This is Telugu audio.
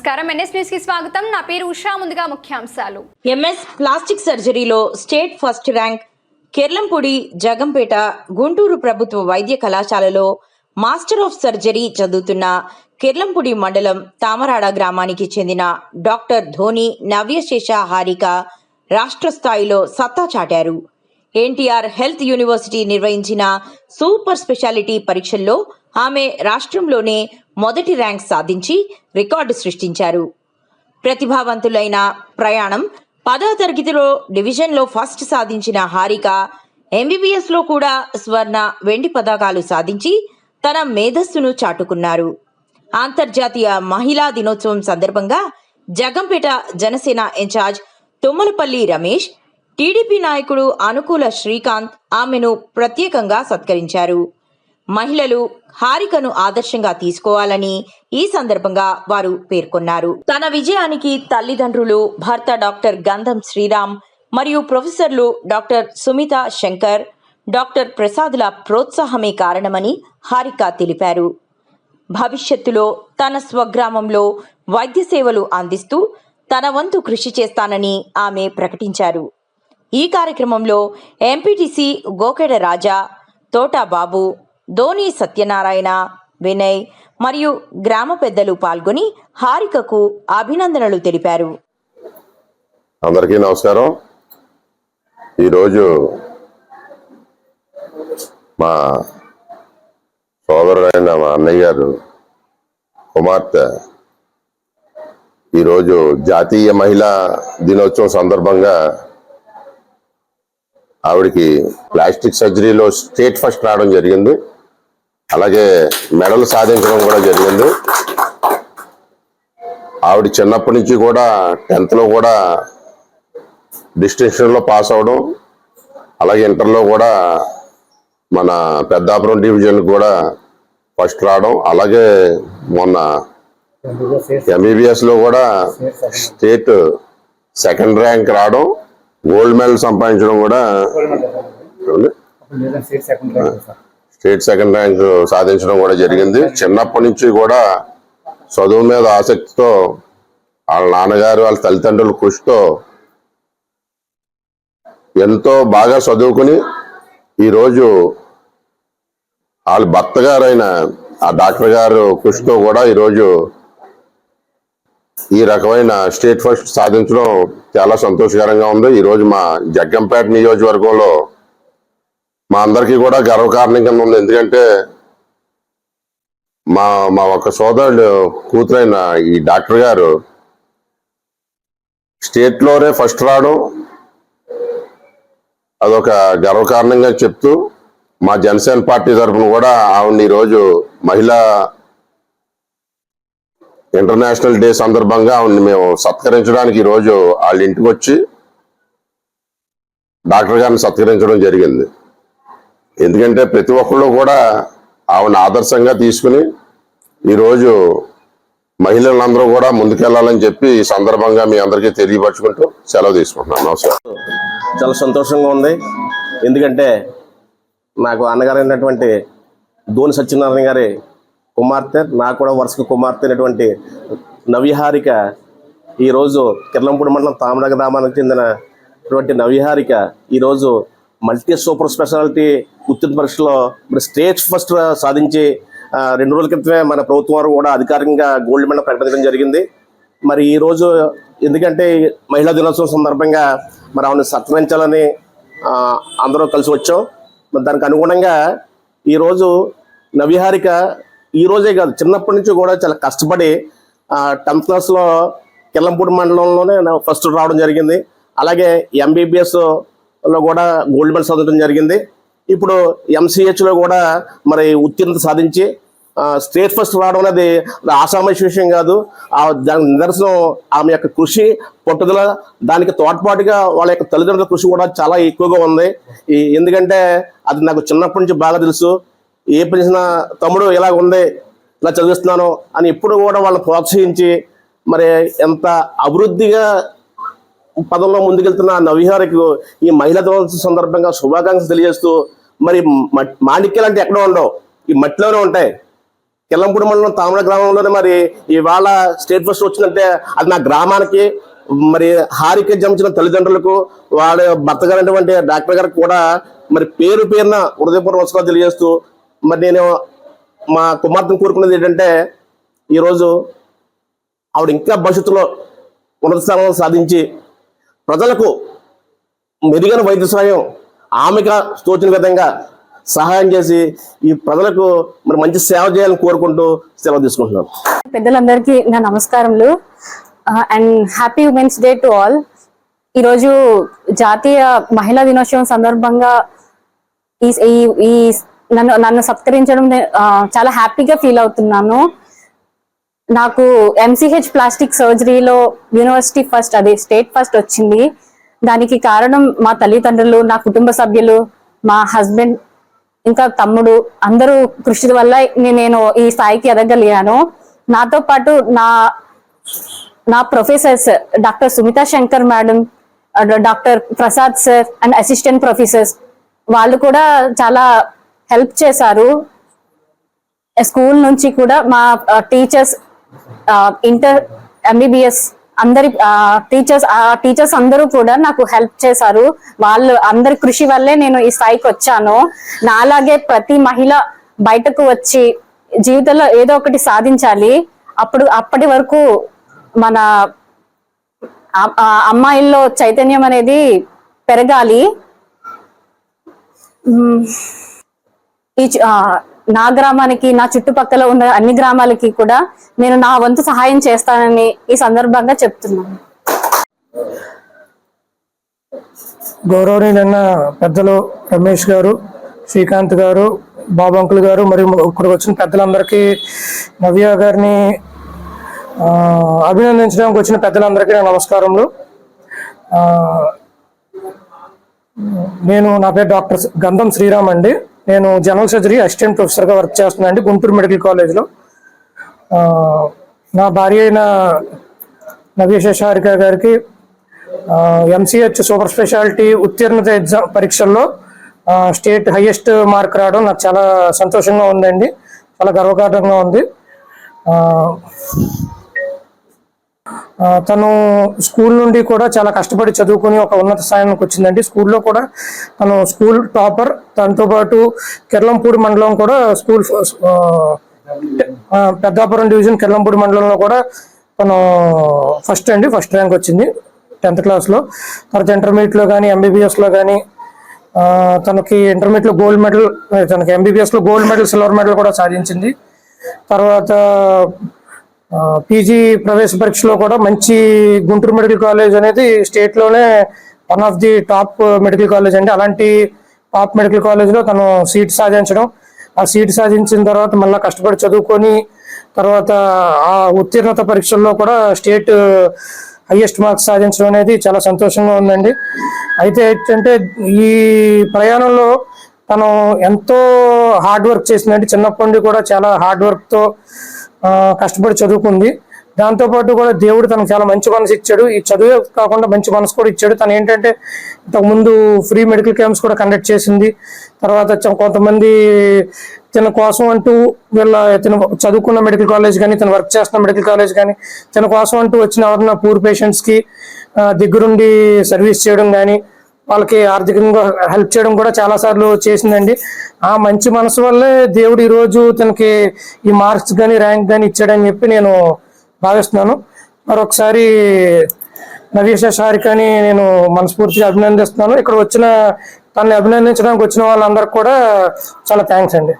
నమస్కారం ఎన్ఎస్ న్యూస్ కి స్వాగతం. నా పేరు ఉషా. ముందుగా ముఖ్యాంశాలు. ఎంఎస్ ప్లాస్టిక్ సర్జరీలో state first rank Kerlampudi Jaggampeta Guntur ప్రభుత్వ వైద్య కళాశాలలో మాస్టర్ ఆఫ్ సర్జరీ చదువుతున్న కెర్లంపూడి మండలం తామరాడ గ్రామానికి చెందిన డాక్టర్ ధోని నవ్యశేష హారిక రాష్ట్ర స్థాయిలో సత్తా చాటారు. ఎన్టీఆర్ హెల్త్ యూనివర్సిటీ నిర్వహించిన సూపర్ స్పెషాలిటీ పరీక్షల్లో ఆమె రాష్ట్రంలోనే మొదటి ర్యాంక్ సాధించి రికార్డు సృష్టించారు. ప్రతిభావంతులైన ప్రయాణం 10వ తరగతిలో డివిజన్లో ఫస్ట్ సాధించిన హారిక ఎంబీబీఎస్లో కూడా స్వర్ణ, వెండి పతకాలు సాధించి తన మేధస్సును చాటుకున్నారు. అంతర్జాతీయ మహిళా దినోత్సవం సందర్భంగా జగంపేట జనసేన ఇన్ఛార్జ్ తుమ్మలపల్లి రమేష్, టీడీపీ నాయకుడు అనుకూల శ్రీకాంత్ ఆమెను ప్రత్యేకంగా సత్కరించారు. మహిళలు హారికను ఆదర్శంగా తీసుకోవాలని ఈ సందర్భంగా వారు పేర్కొన్నారు. తన విజయానికి తల్లిదండ్రులు, భర్త డాక్టర్ గంధం శ్రీరామ్ మరియు ప్రొఫెసర్లు డాక్టర్ సుమిత శంకర్, డాక్టర్ ప్రసాద్ల ప్రోత్సాహమే కారణమని హారిక తెలిపారు. భవిష్యత్తులో తన స్వగ్రామంలో వైద్య సేవలు అందిస్తూ తన వంతు కృషి చేస్తానని ఆమె ప్రకటించారు. ఈ కార్యక్రమంలో ఎంపీటీసీ గోకెడ రాజా, తోటా బాబు, ధోని సత్యనారాయణ, వినయ్ మరియు గ్రామ పెద్దలు పాల్గొని హారికకు అభినందనలు తెలిపారు. అందరికీ నమస్కారం. ఈరోజు మా సోదరుడైన మా అన్నయ్య గారు కుమార్తె ఈరోజు జాతీయ మహిళా దినోత్సవం సందర్భంగా ఆవిడికి ప్లాస్టిక్ సర్జరీలో స్టేట్ ఫస్ట్ రావడం జరిగింది. అలాగే మెడల్ సాధించడం కూడా జరిగింది. ఆవిడ చిన్నప్పటి నుంచి కూడా 10th లో కూడా డిస్టింక్షన్లో పాస్ అవడం, అలాగే ఇంటర్లో కూడా మన పెద్దాపురం డివిజన్ కూడా ఫస్ట్ రావడం, అలాగే మొన్న ఎంబీబీఎస్లో కూడా స్టేట్ సెకండ్ ర్యాంక్ రావడం, గోల్డ్ మెడల్ సంపాదించడం కూడా స్టేట్ సెకండ్ ర్యాంక్ సాధించడం కూడా జరిగింది. చిన్నప్పటి నుంచి కూడా చదువు మీద ఆసక్తితో వాళ్ళ నాన్నగారు, వాళ్ళ తల్లిదండ్రుల కృషితో ఎంతో బాగా చదువుకుని ఈరోజు వాళ్ళ భర్త గారైన ఆ డాక్టర్ గారు కృషితో కూడా ఈరోజు ఈ రకమైన స్టేట్ ఫస్ట్ సాధించడం చాలా సంతోషకరంగా ఉంది. ఈరోజు మా జగ్గంపేట నియోజకవర్గంలో మా అందరికీ కూడా గర్వకారణం కింద ఉంది. ఎందుకంటే మా ఒక సోదరుడు కూతురైన ఈ డాక్టర్ గారు స్టేట్లోనే ఫస్ట్ రావడం అదొక గర్వకారణంగా చెప్తూ మా జనసేన పార్టీ తరఫున కూడా ఆవిడ ఈరోజు మహిళా ఇంటర్నేషనల్ డే సందర్భంగా ఆవిడని మేము సత్కరించడానికి ఈరోజు వాళ్ళ ఇంటికి వచ్చి డాక్టర్ గారిని సత్కరించడం జరిగింది. ఎందుకంటే ప్రతి ఒక్కళ్ళు కూడా ఆవిడని ఆదర్శంగా తీసుకుని ఈరోజు మహిళలందరూ కూడా ముందుకెళ్లాలని చెప్పి ఈ సందర్భంగా మీ అందరికీ తెలియపరచుకుంటూ సెలవు తీసుకుంటున్నాను. నమస్కారం. చాలా సంతోషంగా ఉంది. ఎందుకంటే నాకు అన్నగారు అయినటువంటి ధోని సత్యనారాయణ గారి కుమార్తె, నాకు కూడా వరుసకు కుమార్తె అయినటువంటి నవ్యహారిక ఈరోజు కెర్లంపూడి మండలం తామర గ్రామానికి చెందినటువంటి నవ్యహారిక ఈరోజు మల్టీ సూపర్ స్పెషాలిటీ ఉత్తీర్ణ పరీక్షలో మరి స్టేట్ ఫస్ట్ సాధించి 2 రోజుల క్రితమే మన ప్రభుత్వం వారు కూడా అధికారికంగా గోల్డ్ మెడల్ ప్రకటించడం జరిగింది. మరి ఈరోజు ఎందుకంటే మహిళా దినోత్సవం సందర్భంగా మరి ఆవిడని సత్కరించాలని అందరూ కలిసి వచ్చాం. మరి దానికి అనుగుణంగా ఈరోజు నవ్యహారిక ఈరోజే కాదు, చిన్నప్పటి నుంచి కూడా చాలా కష్టపడి 10th క్లాస్లో కెర్లంపూడి మండలంలోనే ఫస్ట్ రావడం జరిగింది. అలాగే ఎంబీబీఎస్లో కూడా గోల్డ్ మెడల్ సాధించడం జరిగింది. ఇప్పుడు ఎంసీహెచ్లో కూడా మరి ఉత్తీర్ణత సాధించి స్టేట్ ఫస్ట్ రావడం అనేది ఆషామాషి విషయం కాదు. దాని నిదర్శనం ఆమె యొక్క కృషి, పట్టుదల, దానికి తోడ్పాటుగా వాళ్ళ యొక్క తల్లిదండ్రుల కృషి కూడా చాలా ఎక్కువగా ఉంది. ఎందుకంటే అది నాకు చిన్నప్పటి నుంచి బాగా తెలుసు. ఏ పనిచిన తమ్ముడు ఇలా ఉంది, ఇలా చదివిస్తున్నాను అని ఎప్పుడు కూడా వాళ్ళని ప్రోత్సహించి మరి ఎంత అభివృద్ధిగా పదంలో ముందుకెళ్తున్న నవ్యహారికు ఈ మహిళా దినోత్సవం సందర్భంగా శుభాకాంక్షలు తెలియజేస్తూ, మరి మాణిక్యాలు అంటే ఎక్కడో ఉండవు, ఈ మట్టిలోనే ఉంటాయి. కిల్లంపూడి మండలం తామర గ్రామంలోనే మరి ఇవాళ స్టేట్ ఫస్ట్ వచ్చిందంటే అది నా గ్రామానికి, మరి హారిక జన్మించిన తల్లిదండ్రులకు, వాళ్ళ భర్త గారైనటువంటి డాక్టర్ గారికి కూడా మరి పేరు పేరున హృదయపూర్వక నమస్కారాలు తెలియజేస్తూ, మరి నేను మా కుమార్తెను కోరుకునేది ఏంటంటే ఈరోజు ఆవిడ ఇంకా భవిష్యత్తులో ఉన్నత స్థానం సాధించి ప్రజలకు మెరుగైన వైద్య సహాయం ఆమెగా తోచిన విధంగా సహాయం చేసి ఈ ప్రజలకు మరి మంచి సేవ చేయాలని కోరుకుంటూ సెలవు తీసుకుంటున్నాను. పెద్దలందరికీ నా నమస్కారములు and happy women's day to all. ఈరోజు జాతీయ మహిళా దినోత్సవం సందర్భంగా ఈ నన్ను సత్కరించడం చాలా హ్యాపీగా ఫీల్ అవుతున్నాను. నాకు MCH ప్లాస్టిక్ సర్జరీలో యూనివర్సిటీ ఫస్ట్, అదే స్టేట్ ఫస్ట్ వచ్చింది. దానికి కారణం మా తల్లిదండ్రులు, నా కుటుంబ సభ్యులు, మా హస్బెండ్, ఇంకా తమ్ముడు అందరూ కృషి వల్ల నేను ఈ స్థాయికి ఎదగలిగాను. నాతో పాటు నా professors doctor Sumitra Shankar madam, doctor Prasad sir and assistant professors వాళ్ళు కూడా చాలా హెల్ప్ చేశారు. స్కూల్ నుంచి కూడా మా టీచర్స్, ఇంటర్ MBBS అందరి టీచర్స్ అందరూ కూడా నాకు హెల్ప్ చేశారు. వాళ్ళు అందరి కృషి వల్లే నేను ఈ స్థాయికి వచ్చాను. నాలాగే ప్రతి మహిళ బయటకు వచ్చి జీవితంలో ఏదో ఒకటి సాధించాలి. అప్పటి వరకు మన అమ్మాయిల్లో చైతన్యం అనేది పెరగాలి. నా గ్రామానికి, నా చుట్టుపక్కల ఉన్న అన్ని గ్రామాలకి కూడా నేను నా వంతు సహాయం చేస్తానని ఈ సందర్భంగా చెప్తున్నాను. గౌరవనీయులైన పెద్దలు రమేష్ గారు, శ్రీకాంత్ గారు, బాబు అంకుల్ గారు, మరియు ఇక్కడికి వచ్చిన పెద్దలందరికీ, నవ్య గారిని అభినందించడానికి వచ్చిన పెద్దలందరికీ నా నమస్కారములు. నా పేరు డాక్టర్ గంధం శ్రీరామ్ అండి. నేను జనరల్ సర్జరీ అసిస్టెంట్ ప్రొఫెసర్గా వర్క్ చేస్తున్నాను అండి గుంటూరు మెడికల్ కాలేజ్లో. నా భార్య అయిన నవ్యశేష హారిక గారికి MCH సూపర్ స్పెషాలిటీ ఉత్తీర్ణత ఎగ్జామ్ పరీక్షల్లో స్టేట్ హైయెస్ట్ మార్క్ రావడం నాకు చాలా సంతోషంగా ఉందండి, చాలా గర్వకారణంగా ఉంది. తను స్కూల్ నుండి కూడా చాలా కష్టపడి చదువుకుని ఒక ఉన్నత స్థానానికి వచ్చిందండి. స్కూల్లో కూడా తను స్కూల్ టాపర్, దాంతో పాటు కిర్లంపూడి మండలం కూడా స్కూల్ పెద్దాపురం డివిజన్ కిర్లంపూడి మండలంలో కూడా తను ఫస్ట్ ర్యాంక్ వచ్చింది 10th క్లాస్లో. తర్వాత ఇంటర్మీడియట్లో కానీ MBBSలో కానీ తనకి ఇంటర్మీడియట్లో గోల్డ్ మెడల్, తనకి MBBSలో గోల్డ్ మెడల్, సిల్వర్ మెడల్ కూడా సాధించింది. తర్వాత PG ప్రవేశ పరీక్షలో కూడా మంచి, గుంటూరు మెడికల్ కాలేజ్ అనేది స్టేట్లోనే one of the top medical college అండి. అలాంటి టాప్ మెడికల్ కాలేజ్లో తను సీట్ సాధించడం, ఆ సీట్ సాధించిన తర్వాత మళ్ళీ కష్టపడి చదువుకొని తర్వాత ఆ ఉత్తీర్ణత పరీక్షల్లో కూడా స్టేట్ హైయెస్ట్ మార్క్స్ సాధించడం అనేది చాలా సంతోషంగా ఉందండి. అయితే ఏంటంటే ఈ ప్రయాణంలో తను ఎంతో హార్డ్ వర్క్ చేసిందండి. చిన్నప్పటి నుండి కూడా చాలా హార్డ్ వర్క్తో కష్టపడి చదువుకుంది. దాంతోపాటు కూడా దేవుడు తనకు చాలా మంచి మనసు ఇచ్చాడు. ఈ చదువే కాకుండా మంచి మనసు కూడా ఇచ్చాడు. తను ఏంటంటే ఇంతకుముందు ఫ్రీ మెడికల్ క్యాంప్స్ కూడా కండక్ట్ చేసింది. తర్వాత కొంతమంది తన కోసం అంటూ తను చదువుకున్న మెడికల్ కాలేజ్ కానీ, తను వర్క్ చేస్తున్న మెడికల్ కాలేజ్ కానీ తన కోసం అంటూ వచ్చిన ఎవరన్నా పూర్ పేషెంట్స్కి దగ్గరుండి సర్వీస్ చేయడం కానీ, వాళ్ళకి ఆర్థికంగా హెల్ప్ చేయడం కూడా చాలాసార్లు చేసిందండి. ఆ మంచి మనసు వల్లే దేవుడు ఈరోజు తనకి ఈ మార్క్స్ కానీ ర్యాంక్ కానీ ఇచ్చాడని చెప్పి నేను భావిస్తున్నాను. మరొకసారి నవ్యశేష హారికని నేను మనస్ఫూర్తిగా అభినందిస్తున్నాను. ఇక్కడ తనని అభినందించడానికి వచ్చిన వాళ్ళందరికీ కూడా చాలా థ్యాంక్స్ అండి.